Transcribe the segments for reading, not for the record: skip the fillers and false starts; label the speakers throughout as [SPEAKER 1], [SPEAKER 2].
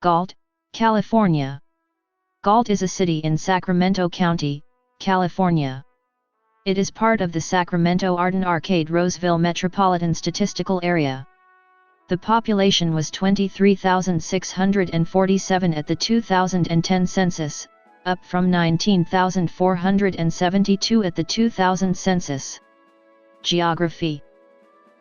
[SPEAKER 1] Galt, California. Galt is a city in Sacramento County, California. It is part of the Sacramento Arden-Arcade Roseville Metropolitan Statistical Area. The population was 23,647 at the 2010 census, up from 19,472 at the 2000 census. Geography.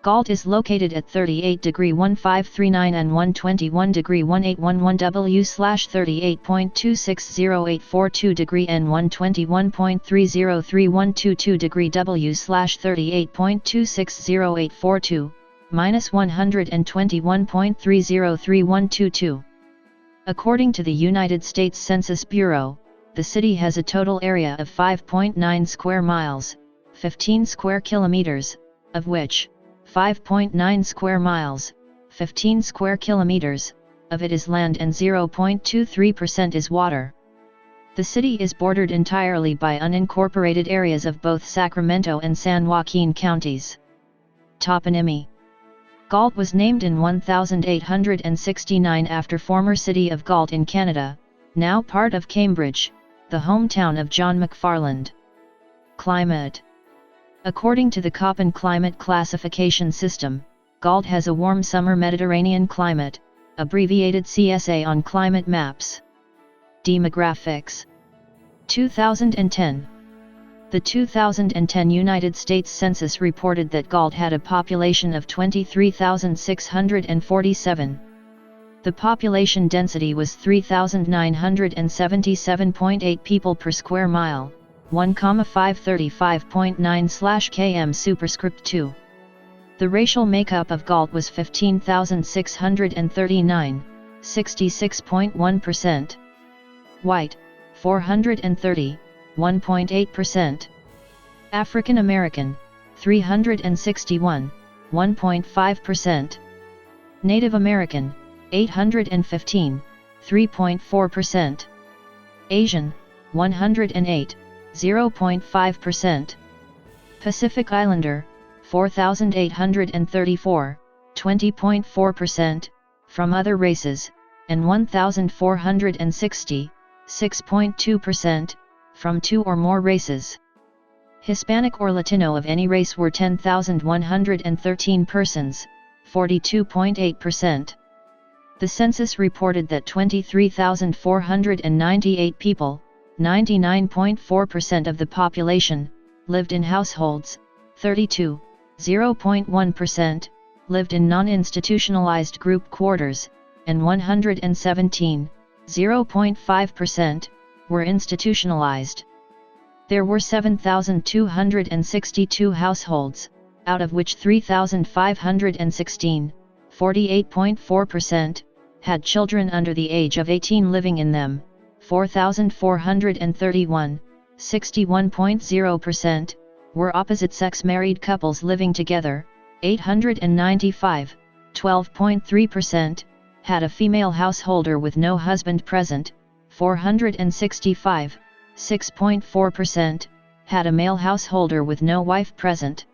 [SPEAKER 1] Galt is located at 38°1539 and 121°1811 W/38.260842° and 121.303122° W/38.260842, -121.303122. According to the United States Census Bureau, the city has a total area of 5.9 square miles, 15 square kilometers, of which 5.9 square miles, 15 square kilometers, of it is land and 0.23% is water. The city is bordered entirely by unincorporated areas of both Sacramento and San Joaquin counties. Toponymy. Galt was named in 1869 after former city of Galt in Canada, now part of Cambridge, the hometown of John McFarland. Climate. According to the Köppen climate classification system, Galt has a warm summer Mediterranean climate, abbreviated CSA on climate maps. Demographics. 2010. The 2010 United States Census reported that Galt had a population of 23,647. The population density was 3,977.8 people per square mile, 1,535.9/km superscript 2. The racial makeup of Galt was 15,639, 66.1%. White, 430, 1.8%. African American, 361, 1.5%. Native American, 815, 3.4%. Asian, 108, 0.5%. Pacific Islander, 4,834, 20.4%, from other races, and 1,460, 6.2%, from two or more races. Hispanic or Latino of any race were 10,113 persons, 42.8%. The census reported that 23,498 people, 99.4% of the population, lived in households, 32, 0.1%, lived in non-institutionalized group quarters, and 117, 0.5%, were institutionalized. There were 7,262 households, out of which 3,516, 48.4%, had children under the age of 18 living in them, 4,431, 61.0%, were opposite-sex married couples living together, 895, 12.3%, had a female householder with no husband present, 465, 6.4%, had a male householder with no wife present.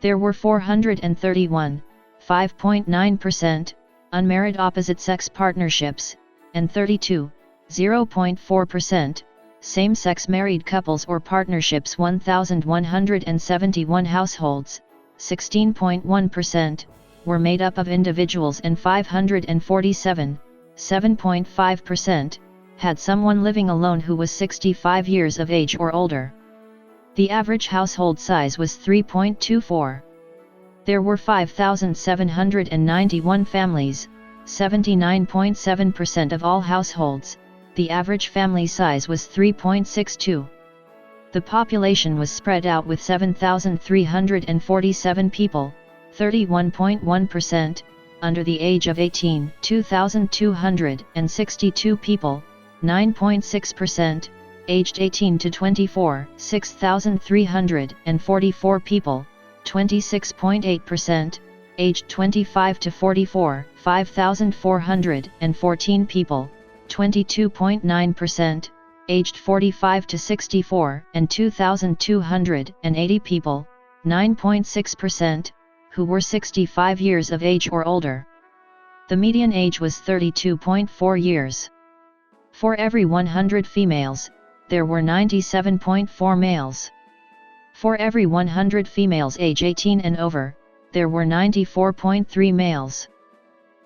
[SPEAKER 1] There were 431, 5.9%, unmarried opposite-sex partnerships, and 32, 0.4%, same-sex married couples or partnerships. 1,171 households, 16.1%, were made up of individuals, and 547, 7.5%, had someone living alone who was 65 years of age or older. The average household size was 3.24. There were 5,791 families, 79.7% of all households. The average family size was 3.62. The population was spread out with 7,347 people, 31.1%, under the age of 18, 2,262 people, 9.6%, aged 18 to 24, 6,344 people, 26.8%, aged 25 to 44, 5,414 people, 22.9%, aged 45 to 64, and 2,280 people, 9.6%, who were 65 years of age or older. The median age was 32.4 years. For every 100 females, there were 97.4 males. For every 100 females age 18 and over, there were 94.3 males.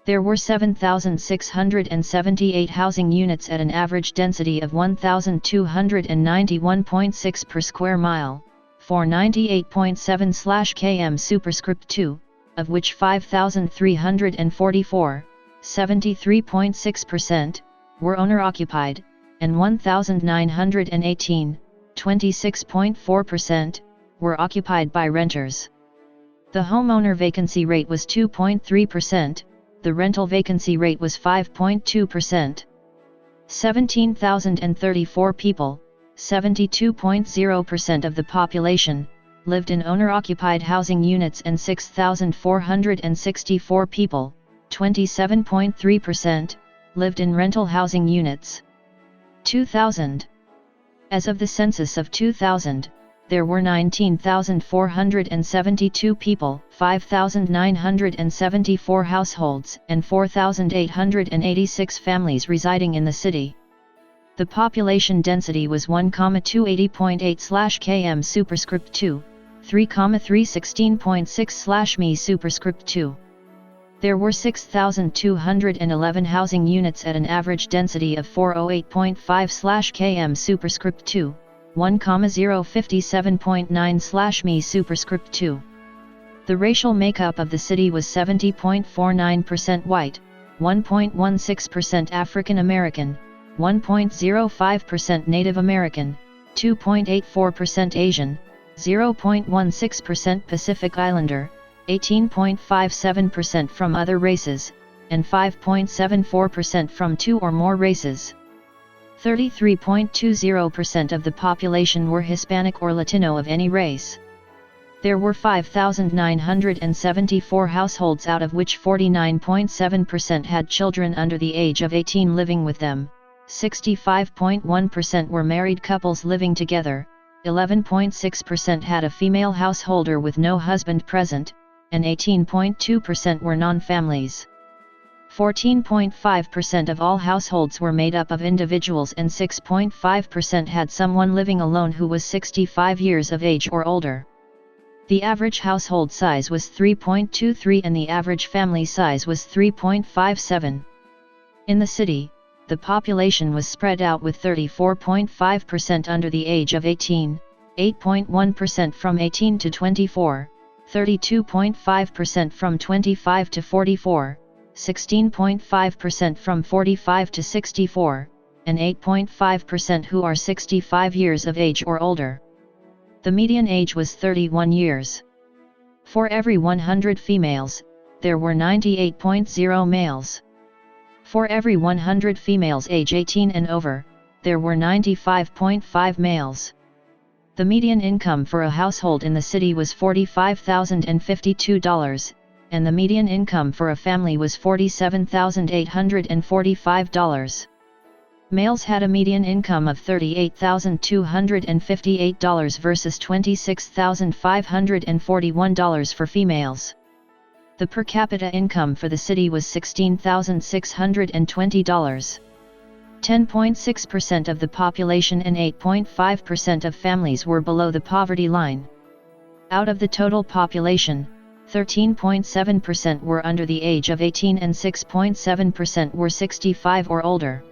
[SPEAKER 1] There were 7,678 housing units at an average density of 1,291.6 per square mile, for 98.7/km superscript 2, of which 5,344, 73.6%, were owner-occupied, and 1,918, 26.4%, were occupied by renters. The homeowner vacancy rate was 2.3%, the rental vacancy rate was 5.2%. 17,034 people, 72.0% of the population, lived in owner-occupied housing units, and 6,464 people, 27.3%, lived in rental housing units. 2000. As of the census of 2000, there were 19,472 people, 5,974 households, and 4,886 families residing in the city. The population density was 1,280.8/km superscript 2, 3,316.6/mi superscript 2. There were 6,211 housing units at an average density of 408.5/km superscript 2, 1,057.9/mi superscript 2. The racial makeup of the city was 70.49% white, 1.16% African American, 1.05% Native American, 2.84% Asian, 0.16% Pacific Islander, 18.57% from other races, and 5.74% from two or more races. 33.20% of the population were Hispanic or Latino of any race. There were 5,974 households, out of which 49.7% had children under the age of 18 living with them, 65.1% were married couples living together, 11.6% had a female householder with no husband present, and 18.2% were non-families. 14.5% of all households were made up of individuals, and 6.5% had someone living alone who was 65 years of age or older. The average household size was 3.23 and the average family size was 3.57. In the city, the population was spread out, with 34.5% under the age of 18, 8.1% from 18 to 24, 32.5% from 25 to 44, 16.5% from 45 to 64, and 8.5% who are 65 years of age or older. The median age was 31 years. For every 100 females, there were 98.0 males. For every 100 females age 18 and over, there were 95.5 males. The median income for a household in the city was $45,052, and the median income for a family was $47,845. Males had a median income of $38,258 versus $26,541 for females. The per capita income for the city was $16,620. 10.6% of the population and 8.5% of families were below the poverty line. Out of the total population, 13.7% were under the age of 18 and 6.7% were 65 or older.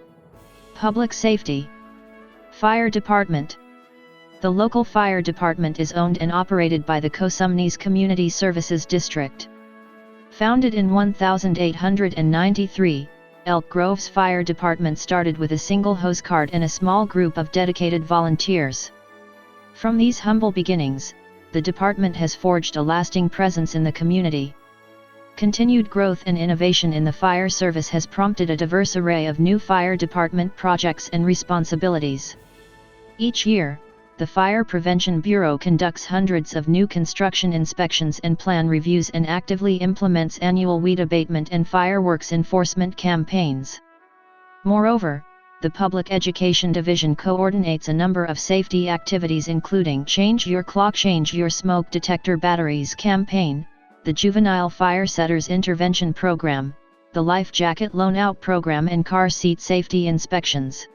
[SPEAKER 1] Public safety. Fire department. The local fire department is owned and operated by the Cosumnes Community Services District. Founded in 1893, Elk Grove's fire department started with a single hose cart and a small group of dedicated volunteers. From these humble beginnings, the department has forged a lasting presence in the community. Continued growth and innovation in the fire service has prompted a diverse array of new fire department projects and responsibilities. Each year, the Fire Prevention Bureau conducts hundreds of new construction inspections and plan reviews and actively implements annual weed abatement and fireworks enforcement campaigns. Moreover, the Public Education Division coordinates a number of safety activities, including Change Your Clock, Change Your Smoke Detector Batteries campaign, the Juvenile Fire Setters Intervention Program, the life jacket loan-out program and car seat safety inspections.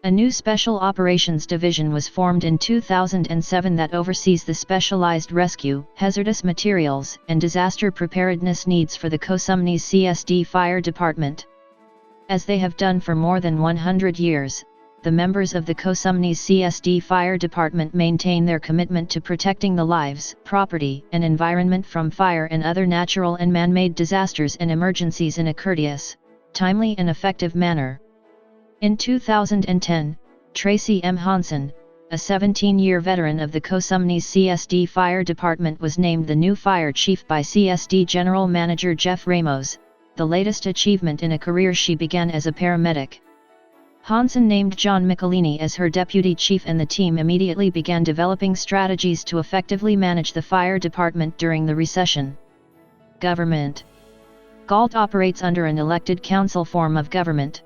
[SPEAKER 1] A new Special Operations Division was formed in 2007 that oversees the specialized rescue, hazardous materials, and disaster preparedness needs for the Cosumnes CSD Fire Department. As they have done for more than 100 years, the members of the Cosumnes CSD Fire Department maintain their commitment to protecting the lives, property, and environment from fire and other natural and man-made disasters and emergencies in a courteous, timely and effective manner. In 2010, Tracy M. Hansen, a 17-year veteran of the Cosumnes CSD Fire Department, was named the new fire chief by CSD General Manager Jeff Ramos, the latest achievement in a career she began as a paramedic. Hansen named John Michelini as her deputy chief, and the team immediately began developing strategies to effectively manage the fire department during the recession. Government. Galt operates under an elected council form of government.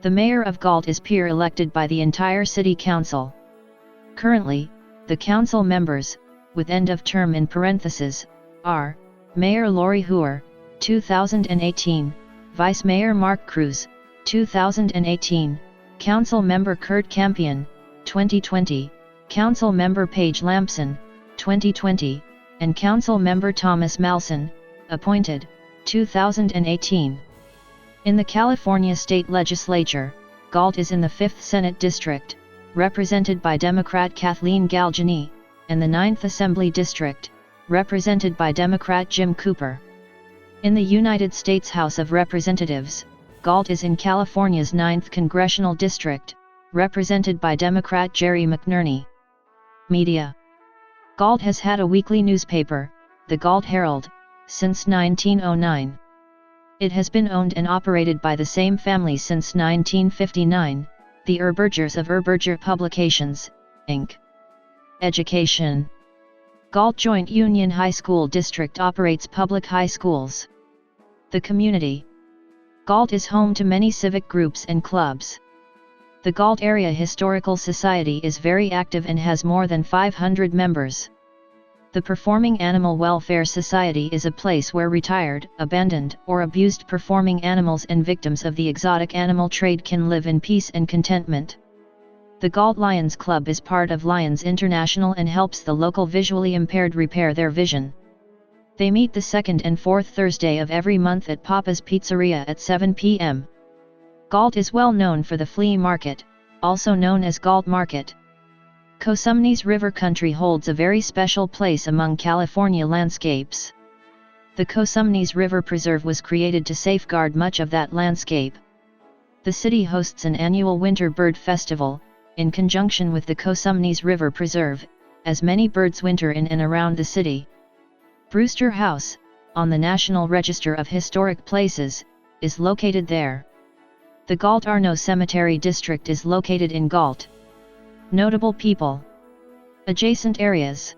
[SPEAKER 1] The mayor of Galt is peer-elected by the entire city council. Currently, the council members, with end of term in parentheses, are Mayor Lori Hooer, 2018, Vice Mayor Mark Cruz, 2018, Council Member Kurt Campion, 2020, Council Member Paige Lampson, 2020, and Council Member Thomas Malson, appointed, 2018. In the California State Legislature, Galt is in the 5th Senate District, represented by Democrat Kathleen Galgani, and the 9th Assembly District, represented by Democrat Jim Cooper. In the United States House of Representatives, Galt is in California's 9th Congressional District, represented by Democrat Jerry McNerney. Media. Galt has had a weekly newspaper, the Galt Herald, since 1909. It has been owned and operated by the same family since 1959, the Urbergers of Urberger Publications, Inc. Education. Galt Joint Union High School District operates public high schools. The community. Galt is home to many civic groups and clubs. The Galt Area Historical Society is very active and has more than 500 members. The Performing Animal Welfare Society is a place where retired, abandoned, or abused performing animals and victims of the exotic animal trade can live in peace and contentment. The Galt Lions Club is part of Lions International and helps the local visually impaired repair their vision. They meet the second and fourth Thursday of every month at Papa's Pizzeria at 7 p.m. Galt is well known for the flea market, also known as Galt Market. Cosumnes River Country holds a very special place among California landscapes. The Cosumnes River Preserve was created to safeguard much of that landscape. The city hosts an annual Winter Bird Festival, in conjunction with the Cosumnes River Preserve, as many birds winter in and around the city. Brewster House, on the National Register of Historic Places, is located there. The Galt Arno Cemetery District is located in Galt. Notable people. Adjacent areas.